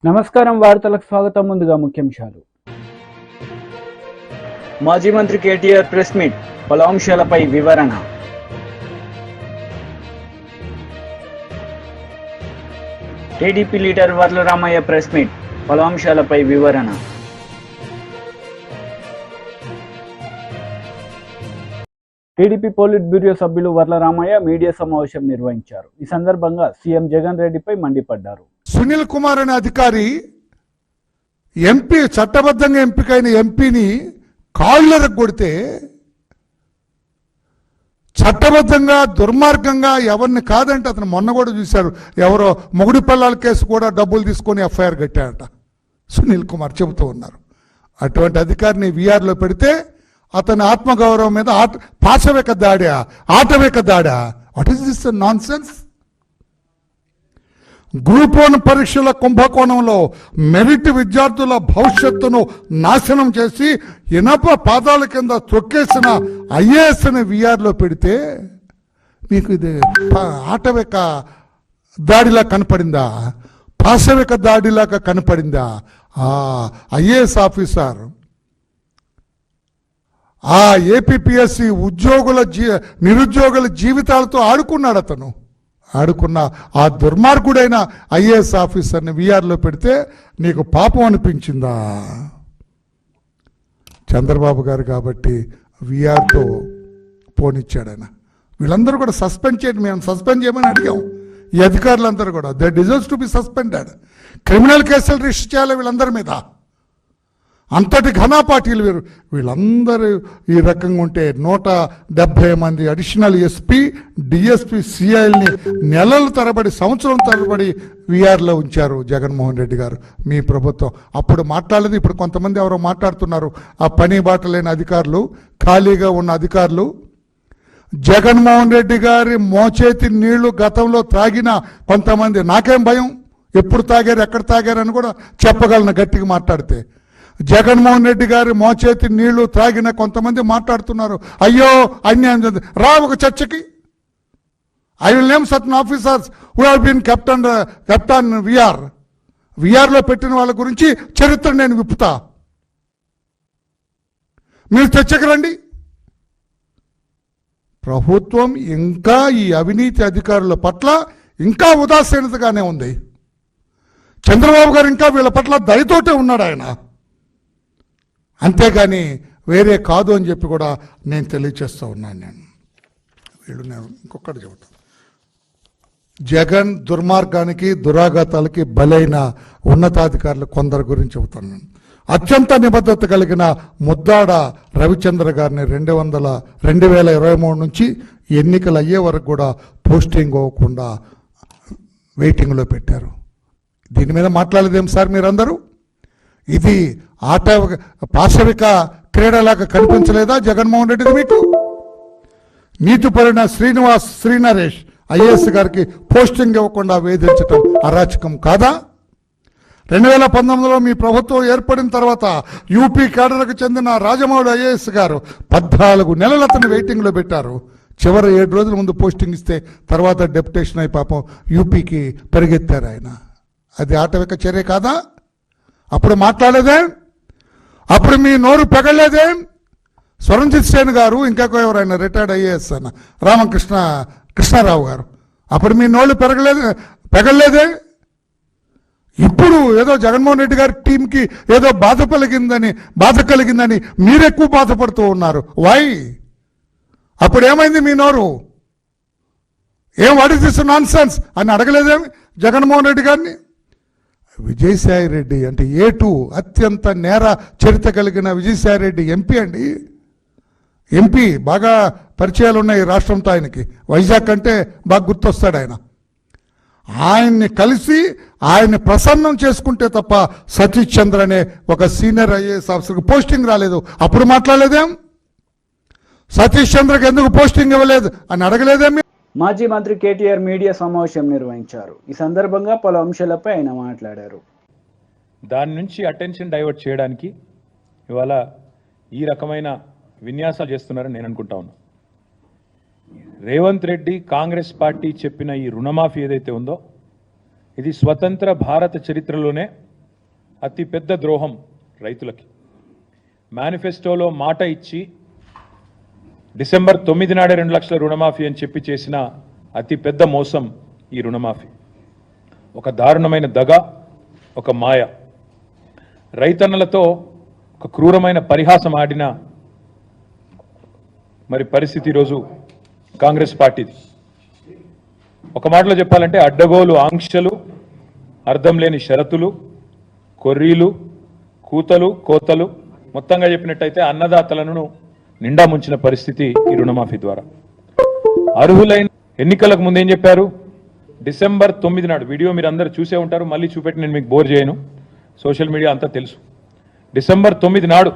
నమస్కారం వార్తలకు స్వాగతం. ముందుగా ముఖ్యాంశాలు. మాజీ మంత్రి కేటీఆర్ ప్రెస్ మీట్, పలు అంశాలపై వివరణ. TDP leader Varla Ramaiah press meet, పలు అంశాలపై వివరణ. టీడీపీ పోలిట్ బ్యూరో సభ్యులు వర్ల రామయ్య మీడియా సమావేశం నిర్వహించారు. ఈ సందర్భంగా సీఎం జగన్ రెడ్డిపై మండిపడ్డారు. సునీల్ కుమార్ అనే అధికారి ఎంపీ, చట్టబద్ధంగా ఎంపికైన ఎంపీని కాళ్ళకు కొడితే, చట్టబద్ధంగా దుర్మార్గంగా ఎవరిని కాదంటే అతను మొన్న కూడా చూశారు, ఎవరో మొగుడి పిల్లల కేసు కూడా డబ్బులు తీసుకొని ఎఫ్ఐఆర్ కట్టారట సునీల్ కుమార్ చెబుతూ ఉన్నారు. అటువంటి అధికారిని వీఆర్లో పెడితే అతని ఆత్మగౌరవం మీద పాశవిక దాడా, ఆటవిక దాడా? What is this nonsense? Group 1 పరీక్షల కుంభకోణంలో మెరిట్ విద్యార్థుల భవిష్యత్తును నాశనం చేసి ఇనప పాదాల కింద తొక్కేసిన ఐఏఎస్ని వీఆర్లో పెడితే మీకు ఇది ఆటవిక దాడిలా కనపడిందా? పాశవిక దాడిలాగా కనపడిందా? ఐఏఎస్ ఆఫీసర్ ఆ ఏపీపీఎస్సి నిరుద్యోగుల జీవితాలతో ఆడుకున్నాడు. అతను ఆడుకున్న ఆ దుర్మార్గుడైన ఐఏఎస్ ఆఫీసర్ని వీఆర్లో పెడితే నీకు పాపం అనిపించిందా? చంద్రబాబు గారు కాబట్టి వీఆర్తో పోనిచ్చాడు ఆయన. వీళ్ళందరూ కూడా సస్పెండ్ చేయండి, మేము సస్పెండ్ చేయమని అడిగాం. ఈ అధికారులందరూ కూడా they deserves to be suspended. Criminal కేసులు రిజిస్టర్ చేయాలి వీళ్ళందరి మీద. అంతటి ఘనా పార్టీలు వీరు. వీళ్ళందరూ ఈ రకంగా ఉంటే 170 మంది అడిషనల్ ఎస్పీ, డిఎస్పీ, సిఐల్ని నెలల తరబడి, సంవత్సరం తరబడి వీఆర్లో ఉంచారు జగన్మోహన్ రెడ్డి గారు, మీ ప్రభుత్వం. అప్పుడు మాట్లాడలేదు. ఇప్పుడు కొంతమంది ఎవరో మాట్లాడుతున్నారు, ఆ పని బాట లేని అధికారులు, ఖాళీగా ఉన్న అధికారులు. జగన్మోహన్ రెడ్డి గారి మోచేతి నీళ్లు గతంలో తాగిన కొంతమంది, నాకేం భయం, ఎప్పుడు తాగారు, ఎక్కడ తాగారు అని కూడా చెప్పగలను గట్టిగా మాట్లాడితే. జగన్మోహన్ రెడ్డి గారి మోచేతి నీళ్లు త్రాగిన కొంతమంది మాట్లాడుతున్నారు, అయ్యో అన్యాయం జరిగింది. రా ఒక చర్చకి. I will name certain officers who have been kept in వీఆర్లో పెట్టిన వాళ్ళ గురించి చరిత్ర నేను విప్పుతా. మీరు చర్చకి రండి. ప్రభుత్వం ఇంకా ఈ అవినీతి అధికారుల పట్ల ఇంకా ఉదాసీనతగానే ఉంది. చంద్రబాబు గారు ఇంకా వీళ్ళ పట్ల దయతోటే ఉన్నాడు ఆయన, అంతేగాని వేరే కాదు అని చెప్పి కూడా నేను తెలియచేస్తూ ఉన్నాను. నేను ఇంకొకటి చెబుతాను. జగన్ దుర్మార్గానికి, దురాఘాతాలకి బలైన ఉన్నతాధికారులు కొందరు గురించి చెబుతాను. అత్యంత నిబద్ధత కలిగిన ముద్దాడ రవిచంద్ర గారిని 2023 నుంచి ఎన్నికలు అయ్యే వరకు కూడా పోస్టింగ్ అవ్వకుండా వెయిటింగ్లో పెట్టారు. దీని మీద మాట్లాడలేదేం సార్ మీరందరూ? ఇది పాశవిక క్రీడలాగా కనిపించలేదా జగన్మోహన్ రెడ్డి మీకు? నీతిపరుడైన శ్రీనరేష్ ఐఏఎస్ గారికి పోస్టింగ్ ఇవ్వకుండా వేధించటం అరాచకం కాదా? 2019లో మీ ప్రభుత్వం ఏర్పడిన తర్వాత యూపీ కేడర్కు చెందిన రాజమౌళి ఐఏఎస్ గారు 14 నెలలు అతను వెయిటింగ్లో పెట్టారు. చివరి 7 రోజుల ముందు పోస్టింగ్ ఇస్తే తర్వాత డెప్యుటేషన్ అయి పాపం యూపీకి పరిగెత్తారు ఆయన. అది ఆటవిక చర్య కాదా? అప్పుడు మాట్లాడలేదేం? అప్పుడు మీ నోరు పెగలేదేం? స్వరంజిత్ సేన్ గారు, ఇంకొక ఎవరైనా రిటైర్డ్ ఐఏఎస్ అన్న కృష్ణారావు గారు, అప్పుడు మీ నోళ్ళు పెగలేదే? ఇప్పుడు ఏదో జగన్మోహన్ రెడ్డి గారి టీంకి ఏదో బాధ కలిగిందని మీరెక్కువ బాధపడుతూ ఉన్నారు. వై? అప్పుడు ఏమైంది మీ నోరు? What is this non sense అని అడగలేదేమి జగన్మోహన్ రెడ్డి గారిని? విజయసాయి రెడ్డి అంటే A2 అత్యంత నేర చరిత్ర కలిగిన విజయసాయి రెడ్డి ఎంపీ అండి. ఎంపీ బాగా పరిచయాలు ఉన్నాయి రాష్ట్రంతో ఆయనకి. వైజాగ్ అంటే బాగా గుర్తొస్తాడు ఆయన. ఆయన్ని కలిసి ఆయన్ని ప్రసన్నం చేసుకుంటే తప్ప సతీష్ చంద్ర అనే ఒక సీనియర్ ఐఏఎస్ ఆఫీసర్కి పోస్టింగ్ రాలేదు. అప్పుడు మాట్లాడలేదేం? సతీష్ చంద్రకి ఎందుకు పోస్టింగ్ ఇవ్వలేదు అని అడగలేదేమి? మాజీ మంత్రి కేటీఆర్ మీడియా సమావేశం నిర్వహించారు. ఈ సందర్భంగా పలు అంశాలపై ఆయన మాట్లాడారు. దాని నుంచి అటెన్షన్ డైవర్ట్ చేయడానికి ఇవాళ ఈ రకమైన విన్యాసాలు చేస్తున్నారని నేను అనుకుంటా ఉన్నా. రేవంత్ రెడ్డి కాంగ్రెస్ పార్టీ చెప్పిన ఈ రుణమాఫీ ఏదైతే ఉందో ఇది స్వతంత్ర భారత చరిత్రలోనే అతి పెద్ద ద్రోహం రైతులకి. మేనిఫెస్టోలో మాట ఇచ్చి డిసెంబర్ 9 నాడే 2 లక్షల రుణమాఫీ అని చెప్పి చేసిన అతి పెద్ద మోసం ఈ రుణమాఫీ. ఒక దారుణమైన దగ, ఒక మాయ. రైతన్నలతో ఒక క్రూరమైన పరిహాసం ఆడిన మరి పరిస్థితి ఈరోజు కాంగ్రెస్ పార్టీది. ఒక మాటలో చెప్పాలంటే అడ్డగోలు ఆంక్షలు, అర్థం లేని షరతులు, కొర్రీలు, కూతలు, కోతలు, మొత్తంగా చెప్పినట్టయితే అన్నదాతలను నిండా ముంచిన పరిస్థితి ఈ రుణమాఫీ ద్వారా. అర్హులైన ఎన్నికలకు ముందేం చెప్పారు? డిసెంబర్ 9 నాడు వీడియో మీరు అందరూ చూసే ఉంటారు, మళ్ళీ చూపెట్టి నేను మీకు బోర్ చేయను, సోషల్ మీడియా అంతా తెలుసు. డిసెంబర్ 9 నాడు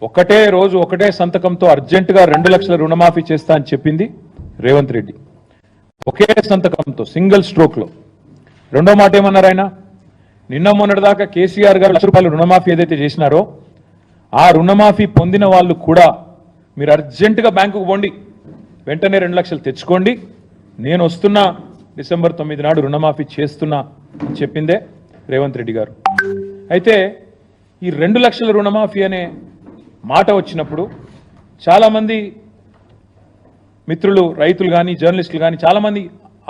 ఒకటే రోజు ఒకటే సంతకంతో అర్జెంటుగా 2 లక్షల రుణమాఫీ చేస్తా అని చెప్పింది రేవంత్ రెడ్డి. ఒకే సంతకంతో, సింగిల్ స్ట్రోక్లో. రెండో మాట ఏమన్నారు ఆయన? నిన్న మొన్నటిదాకా కేసీఆర్ గారు ₹1,00,000 రుణమాఫీ ఏదైతే చేసినారో ఆ రుణమాఫీ పొందిన వాళ్ళు కూడా మీరు అర్జెంటుగా బ్యాంకుకు పోండి, వెంటనే 2 లక్షలు తెచ్చుకోండి, నేను వస్తున్నా, డిసెంబర్ 9 నాడు రుణమాఫీ చేస్తున్నా అని చెప్పిందే రేవంత్ రెడ్డి గారు. అయితే ఈ 2 లక్షల రుణమాఫీ అనే మాట వచ్చినప్పుడు చాలామంది మిత్రులు, రైతులు కానీ, జర్నలిస్టులు కానీ చాలామంది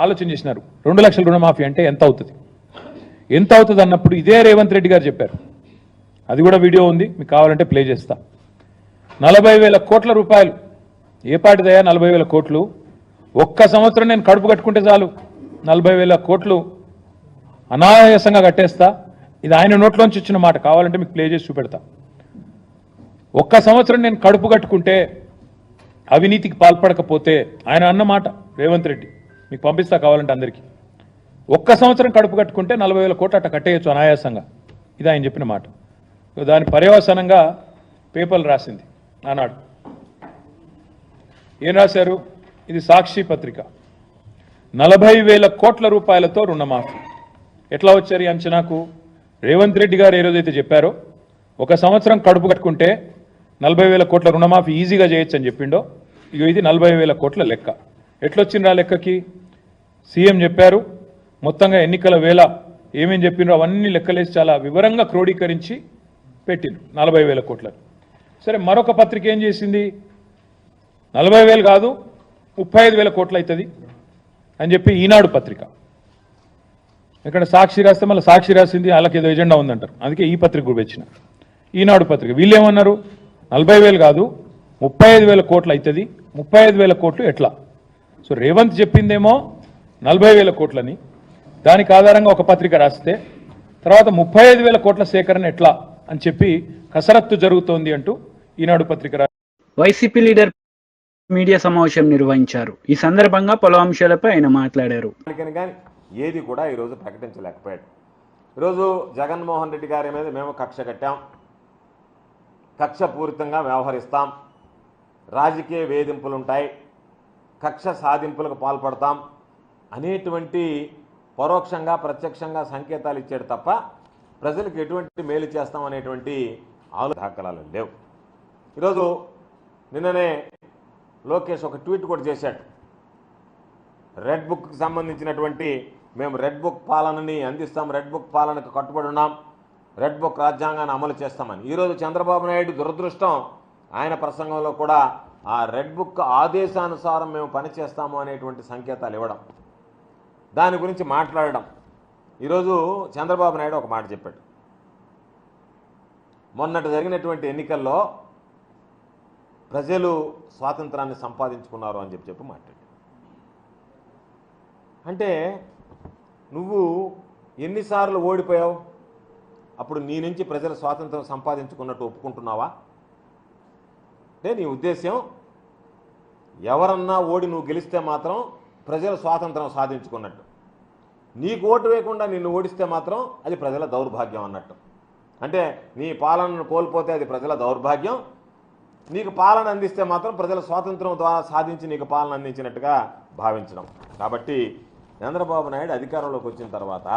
ఆలోచన చేసినారు, 2 లక్షల రుణమాఫీ అంటే ఎంత అవుతుంది, ఎంత అవుతుంది అన్నప్పుడు ఇదే రేవంత్ రెడ్డి గారు చెప్పారు. అది కూడా వీడియో ఉంది, మీకు కావాలంటే ప్లే చేస్తా. 40,000 కోట్ల రూపాయలు. ఏ పాటిదయా 40,000 కోట్లు? ఒక్క సంవత్సరం నేను కడుపు కట్టుకుంటే చాలు 40,000 కోట్లు అనాయాసంగా కట్టేస్తా. ఇది ఆయన నోట్లోంచి వచ్చిన మాట, కావాలంటే మీకు ప్లే చేసి చూపెడతా. ఒక్క సంవత్సరం నేను కడుపు కట్టుకుంటే, అవినీతికి పాల్పడకపోతే, ఆయన అన్నమాట రేవంత్ రెడ్డి, మీకు పంపిస్తా కావాలంటే అందరికీ. ఒక్క సంవత్సరం కడుపు కట్టుకుంటే 40,000 కోట్లు అట్ట కట్టేయచ్చు అనాయాసంగా. ఇది ఆయన చెప్పిన మాట. దాని పర్యవసానంగా పేపర్లు రాసింది ఆనాడు. ఏం రాశారు? ఇది సాక్షి పత్రిక. 40,000 కోట్ల రూపాయలతో రుణమాఫీ. ఎట్లా వచ్చారు ఈ అంచనాకు? రేవంత్ రెడ్డి గారు ఏ రోజైతే చెప్పారో ఒక సంవత్సరం కడుపు కట్టుకుంటే 40,000 కోట్ల రుణమాఫీ ఈజీగా చేయొచ్చు అని చెప్పిండో, ఇక ఇది 40,000 కోట్ల లెక్క. ఎట్లొచ్చిండ్రా లెక్కకి? సీఎం చెప్పారు, మొత్తంగా ఎన్నికల వేళ ఏమేం చెప్పిండ్రో అవన్నీ లెక్కలేసి చాలా వివరంగా క్రోడీకరించి పెట్టిండ్రు 40,000 కోట్లని. సరే, మరొక పత్రిక ఏం చేసింది? 40,000 కాదు 35,000 కోట్లు అవుతుంది అని చెప్పి ఈనాడు పత్రిక. ఇక్కడ సాక్షి రాస్తే మళ్ళీ సాక్షి రాసింది వాళ్ళకి ఏదో ఎజెండా ఉందంటారు, అందుకే ఈ పత్రిక కూడా వచ్చిన. ఈనాడు పత్రిక వీళ్ళు ఏమన్నారు? 40,000 కాదు 35,000 కోట్లు అవుతుంది. 35,000 కోట్లు ఎట్లా? సో రేవంత్ చెప్పిందేమో 40,000 కోట్లని, దానికి ఆధారంగా ఒక పత్రిక రాస్తే తర్వాత 35,000 కోట్ల సేకరణ ఎట్లా అని చెప్పి కసరత్తు జరుగుతోంది అంటూ ఈనాడు పత్రిక. వైసీపీ లీడర్ మీడియా సమావేశం నిర్వహించారు. ఈ సందర్భంగా పలు అంశాలపై ఆయన మాట్లాడారు. కానీ ఏది కూడా ఈరోజు ప్రకటించలేకపోయాడు. ఈరోజు జగన్మోహన్ రెడ్డి గారి మీద మేము కక్ష కట్టాం, కక్షపూరితంగా వ్యవహరిస్తాం, రాజకీయ వేధింపులుంటాయి, కక్ష సాధింపులకు పాల్పడతాం అనేటువంటి పరోక్షంగా ప్రత్యక్షంగా సంకేతాలు ఇచ్చాడు తప్ప ప్రజలకు ఎటువంటి మేలు చేస్తాం అనేటువంటి దాఖలాలు లేవు. ఈరోజు నిన్ననే లోకేష్ ఒక ట్వీట్ కూడా చేశాడు. రెడ్ బుక్కి సంబంధించినటువంటి మేము రెడ్ బుక్ పాలనని అందిస్తాం, రెడ్ బుక్ పాలనకు కట్టుబడి ఉన్నాం, రెడ్ బుక్ రాజ్యాంగాన్ని అమలు చేస్తామని. ఈరోజు చంద్రబాబు నాయుడు దురదృష్టం, ఆయన ప్రసంగంలో కూడా ఆ రెడ్ బుక్ ఆదేశానుసారం మేము పనిచేస్తాము అనేటువంటి సంకేతాలు ఇవ్వడం, దాని గురించి మాట్లాడడం. ఈరోజు చంద్రబాబు నాయుడు ఒక మాట చెప్పాడు. మొన్నటి జరిగినటువంటి ఎన్నికల్లో ప్రజలు స్వాతంత్రాన్ని సంపాదించుకున్నారు అని చెప్పి మాట్లాడాడు. అంటే నువ్వు ఎన్నిసార్లు ఓడిపోయావు? అప్పుడు నీ నుంచి ప్రజలు స్వాతంత్రం సంపాదించుకున్నట్టు ఒప్పుకుంటున్నావా? అంటే నీ ఉద్దేశం ఎవరన్నా ఓడి నువ్వు గెలిస్తే మాత్రం ప్రజలు స్వాతంత్రం సాధించుకున్నట్టు, నీకు ఓటు వేయకుండా నిన్ను ఓడిస్తే మాత్రం అది ప్రజల దౌర్భాగ్యం అన్నట్టు. అంటే నీ పాలనను కోల్పోతే అది ప్రజల దౌర్భాగ్యం, నీకు పాలన అందిస్తే మాత్రం ప్రజల స్వాతంత్రం ద్వారా సాధించి నీకు పాలన అందించినట్టుగా భావించడం. కాబట్టి చంద్రబాబు నాయుడు అధికారంలోకి వచ్చిన తర్వాత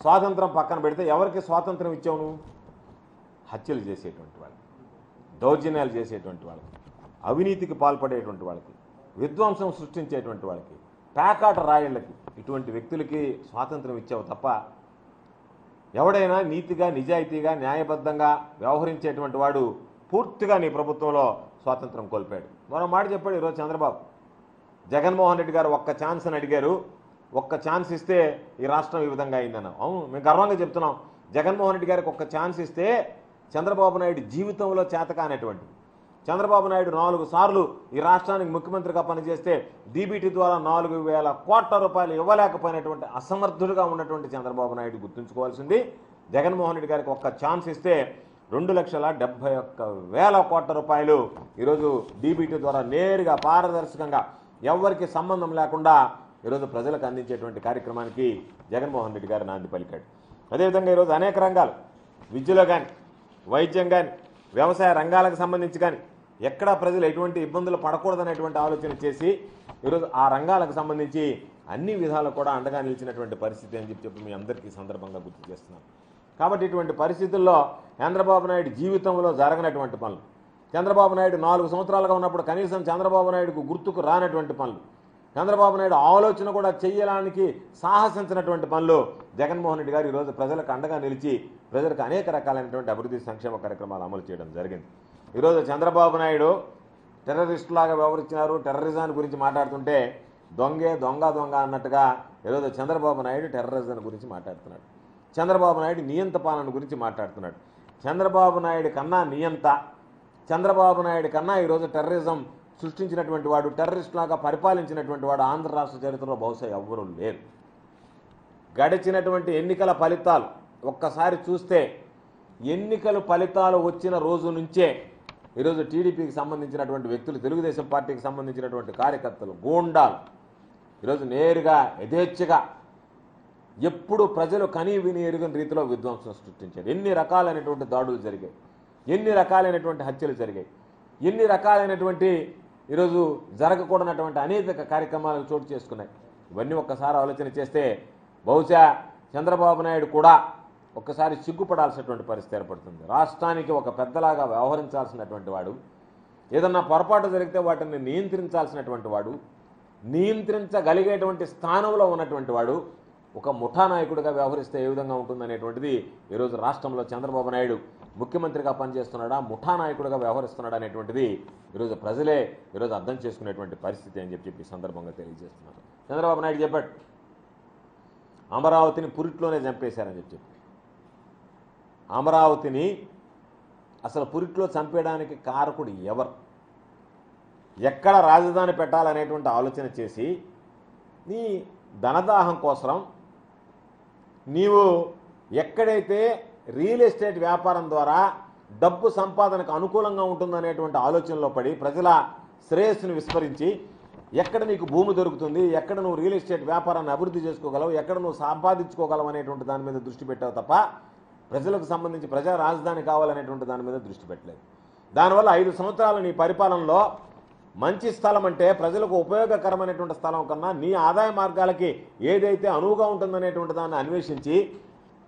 స్వాతంత్రం పక్కన పెడితే ఎవరికి స్వాతంత్రం ఇచ్చావు నువ్వు? హత్యలు చేసేటువంటి వాళ్ళకి, దౌర్జన్యాలు చేసేటువంటి వాళ్ళకి, అవినీతికి పాల్పడేటువంటి వాళ్ళకి, విధ్వంసం సృష్టించేటువంటి వాళ్ళకి, పేకాట రాయిళ్ళకి, ఇటువంటి వ్యక్తులకి స్వాతంత్రం ఇచ్చావు తప్ప ఎవడైనా నీతిగా నిజాయితీగా న్యాయబద్ధంగా వ్యవహరించేటువంటి వాడు పూర్తిగా నీ ప్రభుత్వంలో స్వాతంత్రం కోల్పోయాడు. మరో మాట చెప్పాడు ఈరోజు చంద్రబాబు. జగన్మోహన్ రెడ్డి గారు ఒక్క ఛాన్స్ అని అడిగారు, ఒక్క ఛాన్స్ ఇస్తే ఈ రాష్ట్రం ఈ విధంగా అయిందన్నాం. అవును, మేము గర్వంగా చెప్తున్నాం. జగన్మోహన్ రెడ్డి గారికి ఒక్క ఛాన్స్ ఇస్తే చంద్రబాబు నాయుడు జీవితంలో చేతకానటువంటిది. చంద్రబాబు నాయుడు 4 సార్లు ఈ రాష్ట్రానికి ముఖ్యమంత్రిగా పనిచేస్తే డీబీటీ ద్వారా 4,000 కోట్ల రూపాయలు ఇవ్వలేకపోయినటువంటి అసమర్థుడుగా ఉన్నటువంటి చంద్రబాబు నాయుడు గుర్తుంచుకోవాల్సింది. జగన్మోహన్ రెడ్డి గారికి ఒక్క ఛాన్స్ ఇస్తే 2,71,000 కోట్ల రూపాయలు ఈరోజు డీబీటీ ద్వారా నేరుగా పారదర్శకంగా ఎవరికి సంబంధం లేకుండా ఈరోజు ప్రజలకు అందించేటువంటి కార్యక్రమానికి జగన్మోహన్ రెడ్డి గారు నాంది పలికాడు. అదేవిధంగా ఈరోజు అనేక రంగాలు, విద్యలో కానీ, వైద్యం కానీ, వ్యవసాయ రంగాలకు సంబంధించి కానీ ఎక్కడా ప్రజలు ఎటువంటి ఇబ్బందులు పడకూడదనేటువంటి ఆలోచన చేసి ఈరోజు ఆ రంగాలకు సంబంధించి అన్ని విధాలు కూడా అండగా నిలిచినటువంటి పరిస్థితి అని చెప్పి మీ అందరికీ సందర్భంగా గుర్తు చేస్తున్నాను. కాబట్టి ఇటువంటి పరిస్థితుల్లో చంద్రబాబు నాయుడు జీవితంలో జరగనటువంటి పనులు, చంద్రబాబు నాయుడు 4 సంవత్సరాలుగా ఉన్నప్పుడు కనీసం చంద్రబాబు నాయుడుకు గుర్తుకు రానటువంటి పనులు, చంద్రబాబు నాయుడు ఆలోచన కూడా చేయడానికి సాహసించినటువంటి పనులు జగన్మోహన్ రెడ్డి గారు ఈరోజు ప్రజలకు అండగా నిలిచి ప్రజలకు అనేక రకాలైనటువంటి అభివృద్ధి సంక్షేమ కార్యక్రమాలు అమలు చేయడం జరిగింది. ఈరోజు చంద్రబాబు నాయుడు టెర్రరిస్టులాగా వ్యవహరించినారు, టెర్రరిజం గురించి మాట్లాడుతుంటే దొంగ అన్నట్టుగా ఈరోజు చంద్రబాబు నాయుడు టెర్రరిజం గురించి మాట్లాడుతున్నాడు. చంద్రబాబు నాయుడు నియంత పాలన గురించి మాట్లాడుతున్నాడు. చంద్రబాబు నాయుడు కన్నా నియంత, చంద్రబాబు నాయుడు కన్నా ఈరోజు టెర్రరిజం సృష్టించినటువంటి వాడు, టెర్రరిస్టులాగా పరిపాలించినటువంటి వాడు ఆంధ్ర రాష్ట్ర చరిత్రలో బహుశా ఎవ్వరూ లేరు. గడిచినటువంటి ఎన్నికల ఫలితాలు ఒక్కసారి చూస్తే ఎన్నికల ఫలితాలు వచ్చిన రోజు నుంచే ఈరోజు టీడీపీకి సంబంధించినటువంటి వ్యక్తులు, తెలుగుదేశం పార్టీకి సంబంధించినటువంటి కార్యకర్తలు, గూండాలు ఈరోజు నేరుగా యథేచ్ఛగా ఎప్పుడు ప్రజలు కనీ విని ఎరుగని రీతిలో విధ్వంసం సృష్టించారు. ఎన్ని రకాలైనటువంటి దాడులు జరిగాయి, ఎన్ని రకాలైనటువంటి హత్యలు జరిగాయి, ఎన్ని రకాలైనటువంటి ఈరోజు జరగకూడనటువంటి అనేక కార్యక్రమాలు చోటు చేసుకున్నాయి. ఇవన్నీ ఒక్కసారి ఆలోచన చేస్తే బహుశా చంద్రబాబు నాయుడు కూడా ఒక్కసారి సిగ్గుపడాల్సినటువంటి పరిస్థితి ఏర్పడుతుంది. రాష్ట్రానికి ఒక పెద్దలాగా వ్యవహరించాల్సినటువంటి వాడు, ఏదన్నా పొరపాటు జరిగితే వాటిని నియంత్రించాల్సినటువంటి వాడు, నియంత్రించగలిగేటువంటి స్థానంలో ఉన్నటువంటి వాడు ఒక ముఠా నాయకుడిగా వ్యవహరిస్తే ఏ విధంగా ఉంటుందనేటువంటిది ఈరోజు రాష్ట్రంలో చంద్రబాబు నాయుడు ముఖ్యమంత్రిగా పనిచేస్తున్నాడా, ముఠా నాయకుడిగా వ్యవహరిస్తున్నాడా అనేటువంటిది ఈరోజు ప్రజలే ఈరోజు అర్థం చేసుకునేటువంటి పరిస్థితి అని చెప్పి ఈ సందర్భంగా తెలియజేస్తున్నారు. చంద్రబాబు నాయుడు చెప్పాడు, అమరావతిని పురిట్లోనే చంపేశారని చెప్పి. అమరావతిని అసలు పురిట్లో చంపేయడానికి కారకుడు ఎవరు, ఎక్కడ రాజధాని పెట్టాలనేటువంటి ఆలోచన చేసి నీ ధనదాహం కోసం నీవు ఎక్కడైతే రియల్ ఎస్టేట్ వ్యాపారం ద్వారా డబ్బు సంపాదనకు అనుకూలంగా ఉంటుందనేటువంటి ఆలోచనలో పడి ప్రజల శ్రేయస్సును విస్మరించి ఎక్కడ నీకు భూమి దొరుకుతుంది, ఎక్కడ నువ్వు రియల్ ఎస్టేట్ వ్యాపారాన్ని అభివృద్ధి చేసుకోగలవు, ఎక్కడ నువ్వు సంపాదించుకోగలవు అనేటువంటి దాని మీద దృష్టి పెట్టావు తప్ప ప్రజలకు సంబంధించి ప్రజా రాజధాని కావాలనేటువంటి దాని మీద దృష్టి పెట్టలేదు. దానివల్ల 5 సంవత్సరాలు నీ పరిపాలనలో మంచి స్థలం అంటే ప్రజలకు ఉపయోగకరమైనటువంటి స్థలం కన్నా నీ ఆదాయ మార్గాలకి ఏదైతే అనువుగా ఉంటుందనేటువంటి దాన్ని అన్వేషించి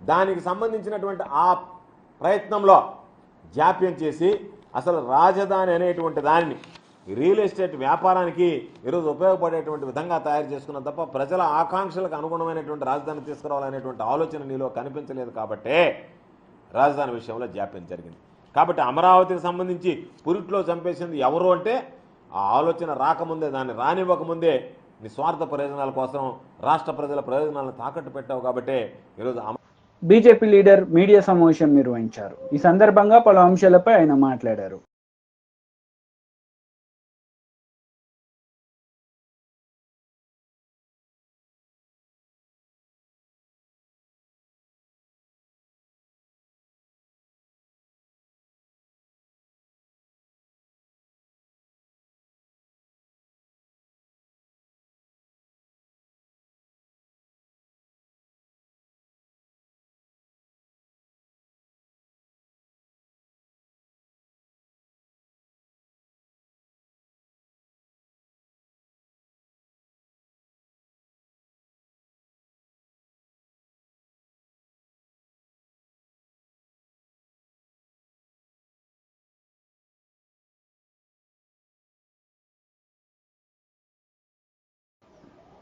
దానికి సంబంధించినటువంటి ఆ ప్రయత్నంలో జాప్యం చేసి అసలు రాజధాని అనేటువంటి దానిని రియల్ ఎస్టేట్ వ్యాపారానికి ఈరోజు ఉపయోగపడేటువంటి విధంగా తయారు చేసుకున్న తప్ప ప్రజల ఆకాంక్షలకు అనుగుణమైనటువంటి రాజధాని తీసుకురావాలనేటువంటి ఆలోచన నీలో కనిపించలేదు. కాబట్టే రాజధాని విషయంలో జాప్యం జరిగింది. కాబట్టి అమరావతికి సంబంధించి పురిట్లో చంపేసింది ఎవరు అంటే ఆ ఆలోచన రాకముందే, దాన్ని రానివ్వకముందే నిస్వార్థ ప్రయోజనాల కోసం రాష్ట్ర ప్రజల ప్రయోజనాలను తాకట్టు పెట్టావు. కాబట్టే ఈరోజు బీజేపీ లీడర్ మీడియా సమావేశం నిర్వహించారు. ఈ సందర్భంగా పలు అంశాలపై ఆయన మాట్లాడారు.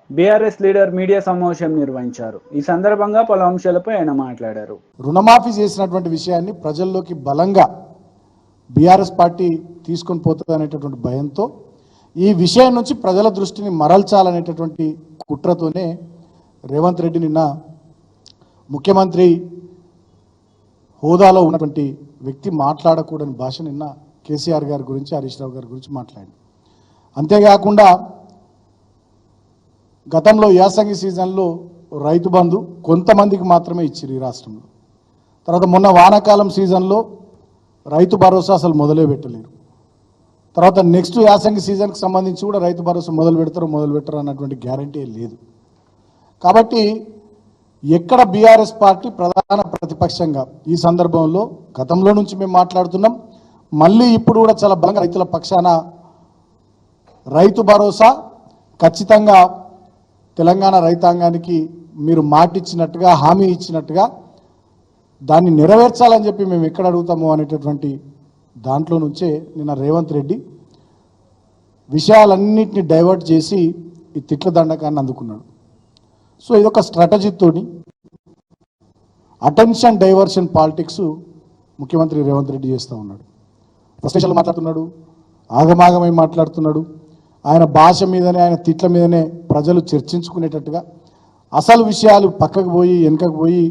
బీఆర్ఎస్ లీడర్ మీడియా సమావేశం నిర్వహించారు. ఈ సందర్భంగా పలు అంశాలపై ఆయన మాట్లాడారు. రుణమాఫీ చేసినటువంటి విషయాన్ని ప్రజల్లోకి బలంగా బీఆర్ఎస్ పార్టీ తీసుకొని పోతుంది అనేటటువంటి భయంతో ఈ విషయం నుంచి ప్రజల దృష్టిని మరల్చాలనేటటువంటి కుట్రతోనే రేవంత్ రెడ్డి నిన్న ముఖ్యమంత్రి హోదాలో ఉన్నటువంటి వ్యక్తి మాట్లాడకూడని భాష నిన్న కేసీఆర్ గారి గురించి, హరీష్ రావు గారి గురించి మాట్లాడి, అంతేకాకుండా గతంలో యాసంగి సీజన్లో రైతు బంధు కొంతమందికి మాత్రమే ఇచ్చారు ఈ రాష్ట్రంలో. తర్వాత మొన్న వానాకాలం సీజన్లో రైతు భరోసా అసలు మొదలే పెట్టలేరు. తర్వాత నెక్స్ట్ యాసంగి సీజన్కి సంబంధించి కూడా రైతు భరోసా మొదలు పెట్టరు అన్నటువంటి గ్యారంటీ లేదు. కాబట్టి ఎక్కడ బీఆర్ఎస్ పార్టీ ప్రధాన ప్రతిపక్షంగా ఈ సందర్భంలో గతంలో నుంచి మేము మాట్లాడుతున్నాం, మళ్ళీ ఇప్పుడు కూడా చాలా బలంగా రైతుల పక్షాన రైతు భరోసా ఖచ్చితంగా తెలంగాణ రైతాంగానికి మీరు మాటిచ్చినట్టుగా, హామీ ఇచ్చినట్టుగా దాన్ని నెరవేర్చాలని చెప్పి మేము ఎక్కడ అడుగుతాము అనేటటువంటి దాంట్లో నుంచే నిన్న రేవంత్ రెడ్డి విషయాలన్నింటినీ డైవర్ట్ చేసి ఈ తిట్ల దండకాన్ని అందుకున్నాడు. సో ఇదొక స్ట్రాటజీతోని అటెన్షన్ డైవర్షన్ పాలిటిక్స్ ముఖ్యమంత్రి రేవంత్ రెడ్డి చేస్తూ ఉన్నాడు. ఫ్రస్ట్రేషన్లో మాట్లాడుతున్నాడు, ఆగమాగమై మాట్లాడుతున్నాడు. ఆయన భాష మీదనే, ఆయన తిట్ల మీదనే ప్రజలు చర్చించుకునేటట్టుగా, అసలు విషయాలు పక్కకు పోయి వెనుకకు పోయి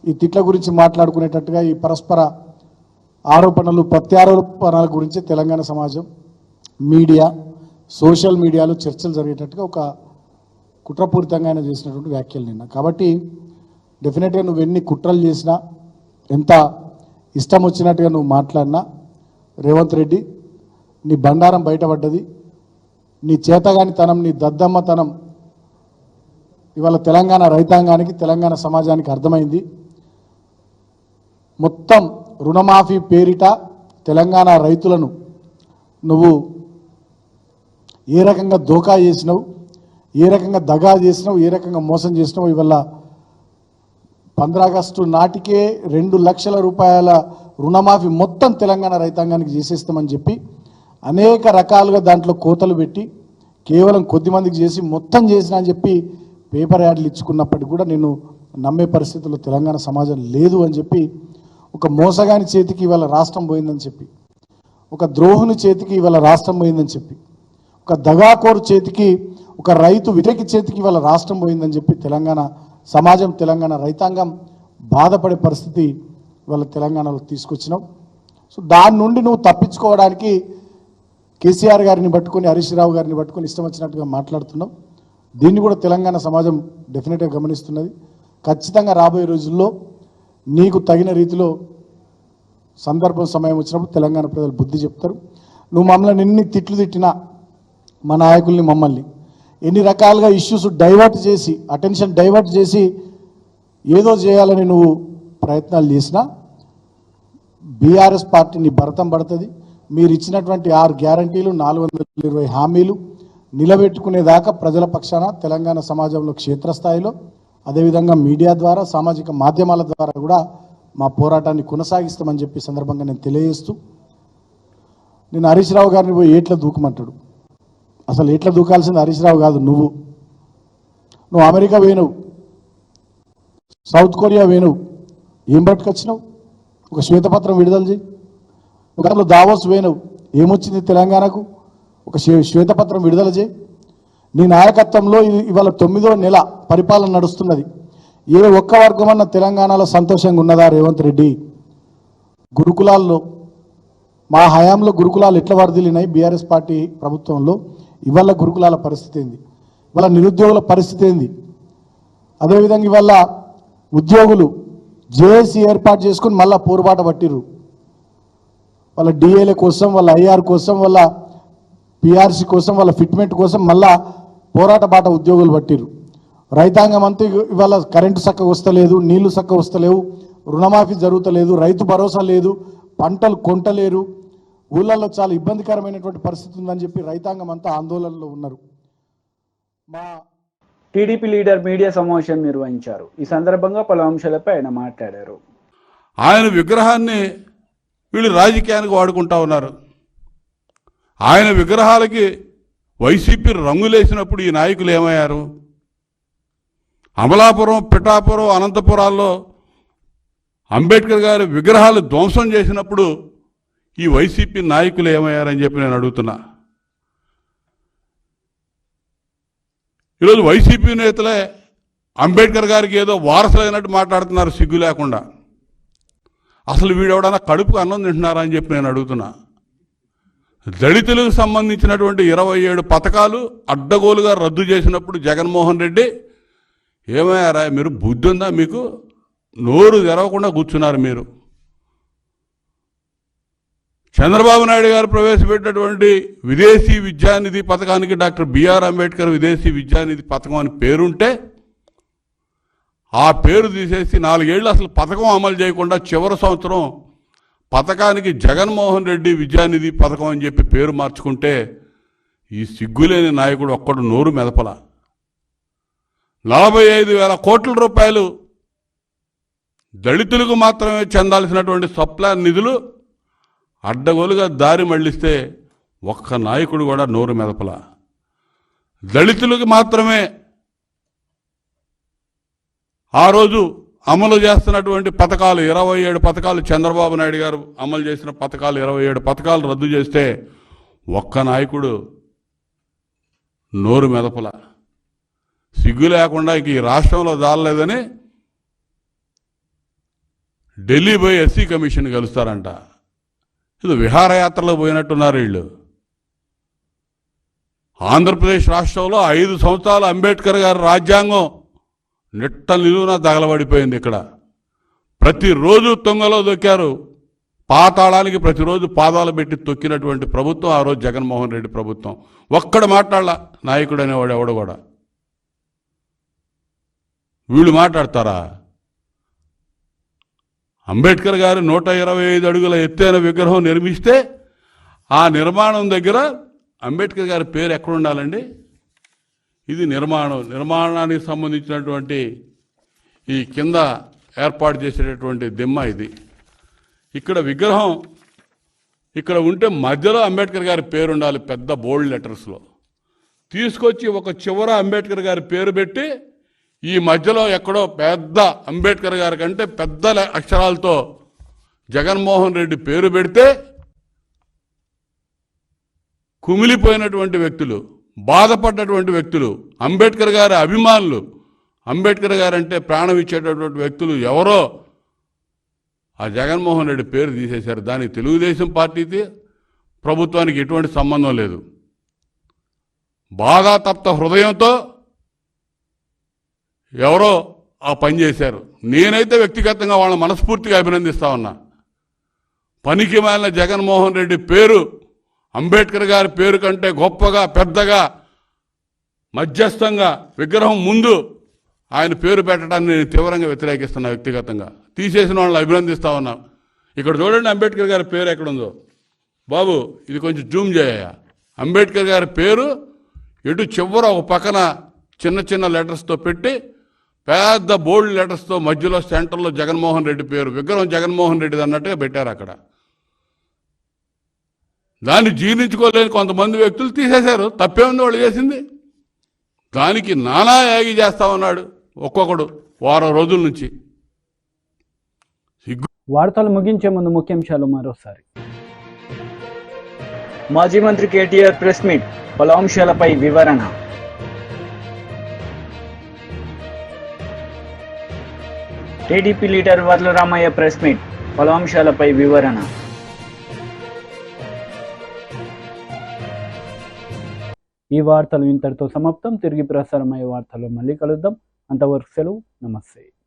ఈ తిట్ల గురించి మాట్లాడుకునేటట్టుగా, ఈ పరస్పర ఆరోపణలు ప్రత్యారోపణల గురించి తెలంగాణ సమాజం, మీడియా, సోషల్ మీడియాలో చర్చలు జరిగేటట్టుగా ఒక కుట్రపూరితంగా ఆయన చేసినటువంటి వ్యాఖ్యలు నిన్న. కాబట్టి డెఫినెట్గా నువ్వు ఎన్ని కుట్రలు చేసినా, ఎంత ఇష్టం వచ్చినట్టుగా నువ్వు మాట్లాడినా, రేవంత్ రెడ్డి నీ బండారం బయటపడ్డది. నీ చేతగానితనం, నీ దద్దమ్మతనం ఇవాళ తెలంగాణ రైతాంగానికి, తెలంగాణ సమాజానికి అర్థమైంది. మొత్తం రుణమాఫీ పేరిట తెలంగాణ రైతులను నువ్వు ఏ రకంగా దోకా చేసినావు, ఏ రకంగా దగా చేసినావు, ఏ రకంగా మోసం చేసినావు. ఇవాళ 15 ఆగస్టు నాటికే 2 లక్షల రూపాయల రుణమాఫీ మొత్తం తెలంగాణ రైతాంగానికి చేసేస్తామని చెప్పి అనేక రకాలుగా దాంట్లో కోతలు పెట్టి కేవలం కొద్ది మందికి చేసి మొత్తం చేసిన అని చెప్పి పేపర్ యాడ్లు ఇచ్చుకున్నప్పటికీ కూడా నేను నమ్మే పరిస్థితుల్లో తెలంగాణ సమాజం లేదు అని చెప్పి, ఒక మోసగాని చేతికి ఇవాళ రాష్ట్రం పోయిందని చెప్పి, ఒక ద్రోహుని చేతికి ఇవాళ రాష్ట్రం పోయిందని చెప్పి, ఒక దగాకోరు చేతికి, ఒక రైతు వ్యతిరేకి చేతికి ఇవాళ రాష్ట్రం పోయిందని చెప్పి తెలంగాణ సమాజం, తెలంగాణ రైతాంగం బాధపడే పరిస్థితి ఇవాళ తెలంగాణలో తీసుకొచ్చినావు. సో దాని నుండి నువ్వు తప్పించుకోవడానికి కేసీఆర్ గారిని పట్టుకొని, హరీష్ రావు గారిని పట్టుకొని ఇష్టం వచ్చినట్టుగా మాట్లాడుతున్నావు. దీన్ని కూడా తెలంగాణ సమాజం డెఫినెట్గా గమనిస్తున్నది. ఖచ్చితంగా రాబోయే రోజుల్లో నీకు తగిన రీతిలో సందర్భం, సమయం వచ్చినప్పుడు తెలంగాణ ప్రజలు బుద్ధి చెప్తారు. నువ్వు మమ్మల్ని ఎన్ని తిట్లు తిట్టినా, మా నాయకుల్ని, మమ్మల్ని ఎన్ని రకాలుగా ఇష్యూస్ డైవర్ట్ చేసి, అటెన్షన్ డైవర్ట్ చేసి ఏదో చేయాలని నువ్వు ప్రయత్నాలు చేసినా బీఆర్ఎస్ పార్టీని భరతం పడుతుంది. మీరు ఇచ్చినటువంటి 6 గ్యారంటీలు, 420 హామీలు నిలబెట్టుకునేదాకా ప్రజల పక్షాన తెలంగాణ సమాజంలో క్షేత్రస్థాయిలో, అదేవిధంగా మీడియా ద్వారా, సామాజిక మాధ్యమాల ద్వారా కూడా మా పోరాటాన్ని కొనసాగిస్తామని చెప్పి సందర్భంగా నేను తెలియజేస్తూ, నేను హరీష్ రావు గారిని పోయి ఏట్లా దూకమంటాడు. అసలు ఏట్లా దూకాల్సింది హరీష్ రావు కాదు, నువ్వు అమెరికా పోయినవు, సౌత్ కొరియా పోయినవు, ఏం పట్టుకొచ్చినావు? ఒక శ్వేతపత్రం విడుదల చేయి. గతంలో దావోస్ పోయినవు, ఏమొచ్చింది తెలంగాణకు? ఒక శ్వేతపత్రం విడుదల చేయి. నీ నాయకత్వంలో ఇవాళ 9వ నెల పరిపాలన నడుస్తున్నది. ఏ ఒక్క వర్గమన్న తెలంగాణలో సంతోషంగా ఉన్నదా రేవంత్ రెడ్డి? గురుకులాల్లో మా హయాంలో గురుకులాలు ఎట్లా వరదిలినాయి బీఆర్ఎస్ పార్టీ ప్రభుత్వంలో, ఇవాళ గురుకులాల పరిస్థితి ఏంది? ఇవాళ నిరుద్యోగుల పరిస్థితి ఏంది? అదేవిధంగా ఇవాళ ఉద్యోగులు జేఏసీ ఏర్పాటు చేసుకుని మళ్ళా పోరుబాట పట్టిర్రు. వాళ్ళ డిఏల కోసం, వాళ్ళ ఐఆర్ కోసం, వాళ్ళ పిఆర్సీ కోసం, వాళ్ళ ఫిట్మెంట్ కోసం మళ్ళా పోరాట బాట ఉద్యోగులు పట్టిర్రు. రైతాంగం అంతా ఇవాళ కరెంటు చక్కగా వస్తలేదు, నీళ్లు చక్కగా వస్తలేవు, రుణమాఫీ జరుగుతలేదు, రైతు భరోసా లేదు, పంటలు కొంటలేరు, ఊళ్ళల్లో చాలా ఇబ్బందికరమైనటువంటి పరిస్థితి ఉందని చెప్పి రైతాంగం అంతా ఆందోళనలో ఉన్నారు. మా టీడీపీ లీడర్ మీడియా సమావేశం నిర్వహించారు. ఈ సందర్భంగా పలు అంశాలపై ఆయన మాట్లాడారు. ఆయన విగ్రహాన్ని వీళ్ళు రాజకీయానికి వాడుకుంటా ఉన్నారు. ఆయన విగ్రహాలకి వైసీపీ రంగులేసినప్పుడు ఈ నాయకులు ఏమయ్యారు? అమలాపురం, పిఠాపురం, అనంతపురాల్లో అంబేద్కర్ గారి విగ్రహాలు ధ్వంసం చేసినప్పుడు ఈ వైసీపీ నాయకులు ఏమయ్యారని చెప్పి నేను అడుగుతున్నా. ఈరోజు వైసీపీ నేతలే అంబేద్కర్ గారికి ఏదో వారసులైనట్టు మాట్లాడుతున్నారు సిగ్గు లేకుండా. అసలు వీడెవడన్నా కడుపుకు అన్నం తింటున్నారా అని చెప్పి నేను అడుగుతున్నా. దళితులకు సంబంధించినటువంటి 27 పథకాలు అడ్డగోలుగా రద్దు చేసినప్పుడు జగన్మోహన్ రెడ్డి ఏమయ్యారా, మీరు బుద్ధి ఉందా మీకు? నోరు తెరవకుండా కూర్చున్నారు మీరు. చంద్రబాబు నాయుడు గారు ప్రవేశపెట్టినటువంటి విదేశీ విద్యానిధి పథకానికి డాక్టర్ బిఆర్ అంబేద్కర్ విదేశీ విద్యానిధి పథకం అని పేరుంటే ఆ పేరు తీసేసి 4 ఏళ్ళు అసలు పథకం అమలు చేయకుండా చివరి సంవత్సరం పథకానికి జగన్మోహన్ రెడ్డి విద్యానిధి పథకం అని చెప్పి పేరు మార్చుకుంటే ఈ సిగ్గులేని నాయకుడు ఒక్కడు నోరు మెదపల. 45,000 కోట్ల రూపాయలు దళితులకు మాత్రమే చెందాల్సినటువంటి సప్లాన్ నిధులు అడ్డగోలుగా దారి మళ్లిస్తే ఒక్క నాయకుడు కూడా నోరు మెదపల. దళితులకు మాత్రమే ఆ రోజు అమలు చేస్తున్నటువంటి పథకాలు 27 పథకాలు, చంద్రబాబు నాయుడు గారు అమలు చేసిన పథకాలు 27 పథకాలు రద్దు చేస్తే ఒక్క నాయకుడు నోరు మెదపల. సిగ్గు లేకుండా ఇంక ఈ రాష్ట్రంలో దాలలేదని ఢిల్లీ పోయి ఎస్సీ కమిషన్ కలుస్తారంట. ఇది విహారయాత్రలో పోయినట్టున్నారు వీళ్ళు. ఆంధ్రప్రదేశ్ రాష్ట్రంలో 5 సంవత్సరాలు అంబేద్కర్ గారి రాజ్యాంగం నిట్ట నిలువున తగలబడిపోయింది. ఇక్కడ ప్రతిరోజు తొంగలో దొక్కారు, పాతాళానికి ప్రతిరోజు పాదాలు పెట్టి తొక్కినటువంటి ప్రభుత్వం ఆ రోజు జగన్మోహన్ రెడ్డి ప్రభుత్వం. ఒక్కడ మాట్లాడాల నాయకుడు అనేవాడు ఎవడు కూడా. వీళ్ళు మాట్లాడతారా? అంబేద్కర్ గారు 125 అడుగుల ఎత్తైన విగ్రహం నిర్మిస్తే ఆ నిర్మాణం దగ్గర అంబేద్కర్ గారి పేరు ఎక్కడ ఉండాలండి? ఇది నిర్మాణానికి సంబంధించినటువంటి ఈ కింద ఏర్పాటు చేసేటటువంటి దిమ్మ ఇది. ఇక్కడ విగ్రహం ఇక్కడ ఉంటే మధ్యలో అంబేద్కర్ గారి పేరు ఉండాలి పెద్ద బోల్డ్ లెటర్స్లో. తీసుకొచ్చి ఒక చివర అంబేద్కర్ గారి పేరు పెట్టి ఈ మధ్యలో ఎక్కడో పెద్ద అంబేద్కర్ గారి కంటే పెద్ద అక్షరాలతో జగన్మోహన్ రెడ్డి పేరు పెడితే కుమిలిపోయినటువంటి వ్యక్తులు, బాధపడ్డటువంటి వ్యక్తులు, అంబేద్కర్ గారి అభిమానులు, అంబేద్కర్ గారు అంటే ప్రాణం ఇచ్చేటటువంటి వ్యక్తులు ఎవరో ఆ జగన్మోహన్ రెడ్డి పేరు తీసేశారు. దానికి తెలుగుదేశం పార్టీకి ప్రభుత్వానికి ఎటువంటి సంబంధం లేదు. బాధాతప్త హృదయంతో ఎవరో ఆ పని చేశారు. నేనైతే వ్యక్తిగతంగా వాళ్ళని మనస్ఫూర్తిగా అభినందిస్తా ఉన్నా. పనికి మాలిన జగన్మోహన్ రెడ్డి పేరు అంబేద్కర్ గారి పేరు కంటే గొప్పగా, పెద్దగా, మధ్యస్థంగా విగ్రహం ముందు ఆయన పేరు పెట్టడాన్ని నేను తీవ్రంగా వ్యతిరేకిస్తున్నా. వ్యక్తిగతంగా తీసేసిన వాళ్ళని అభినందిస్తా ఉన్నా. ఇక్కడ చూడండి అంబేద్కర్ గారి పేరు ఎక్కడుందో. బాబు ఇది కొంచెం జూమ్ చేయ. అంబేద్కర్ గారి పేరు ఎటు చివర ఒక పక్కన చిన్న చిన్న లెటర్స్తో పెట్టి పెద్ద బోల్డ్ లెటర్స్తో మధ్యలో సెంటర్లో జగన్మోహన్ రెడ్డి పేరు, విగ్రహం జగన్మోహన్ రెడ్డిది అన్నట్టుగా పెట్టారు అక్కడ. దాన్ని జీర్ణించుకోలేని కొంతమంది వ్యక్తులు తీసేశారు. తప్పేముంది వాళ్ళు చేసింది? దానికి నానా యాగి చేస్తా ఉన్నాడు ఒక్కొక్కడు వారం రోజుల నుంచి. వార్తలు ముగించే ముందు ముఖ్యాంశాలు మరోసారి. మాజీ మంత్రి కేటీఆర్ ప్రెస్ మీట్, పలు అంశాలపై వివరణ. TDP leader Varla Ramaiah press meet, పలు అంశాలపై వివరణ. ఈ వార్తలు ఇంతటితో సమాప్తం. తిరిగి ప్రసారమయ్యే వార్తలు మళ్ళీ కలుద్దాం. అంతవరకు సెలవు. నమస్తే.